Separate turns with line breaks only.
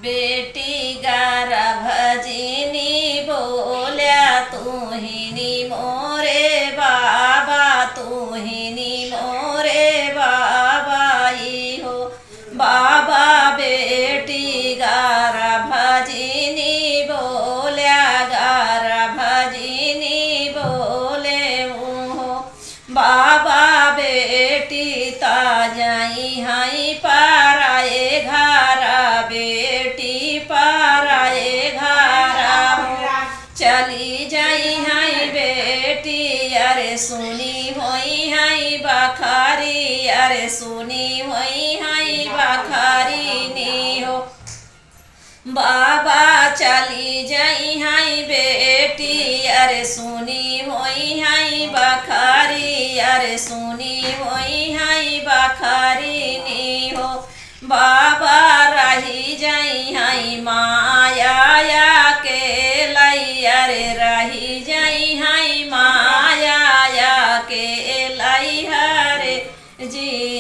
बेटी गारा भजनी बोल्या तुहिनी मोरे बाबा तुहिनी मोरे बाबा हो बाबा बेटी गारा भजनी बोल्या गारा भजनी बोले हो बाबा बेटी ता जाई हाई पाराए घारा बेटी पाराए घारा चली जाई हाई बेटी अरे सुनी होई हाई बखारी अरे सुनी होई हाई बखारी नी हो बाबा चली जाई हाई बेटी अरे सुनी होई हाई बखारी अरे सुनी होई हाई बखारी नी हो बाबा रही जाई हाई माया के लाई अरे रही जाई हाई माया के लाई हरे जी